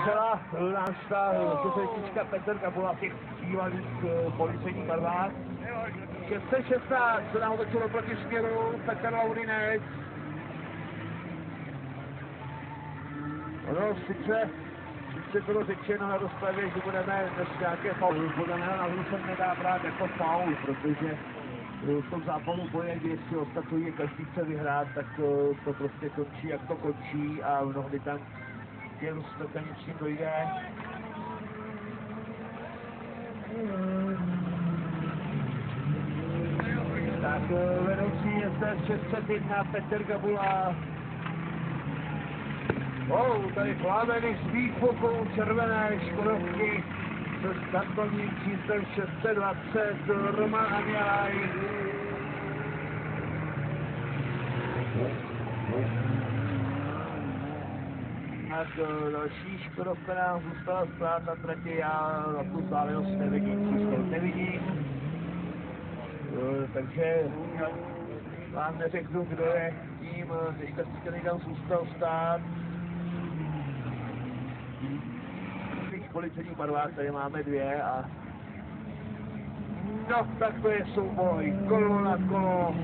střela náš šestečka Petr Gabula, těch bývalých policejních barvách. 616 se nám otočilo proti směru, Petr Laurinec. Ono sice bylo řečeno na rozpravě, že budeme dnes nějaké faul. Podle mého názoru se nedá brát jako faul, protože v tom zápalu boje, kdy si ostatní každý chce vyhrát, tak to prostě končí, jak to končí a mnohdy tam těm stokaničním dojde. Tak vedoucí je zde 601 Petr Gabula. Tady plámeny z výfuku červené škodovky se startovním číslem 620 Roman Anialaj. Tak další škodovka nám zůstala stát na trati, já na tu vzdálenost nevidím, číslo nevidím. Takže vám neřeknu, kdo je tím nešťastný, tam zůstal stát. V těch policejních barvách tady máme dvě a no, tak to je souboj, kolo na kolo.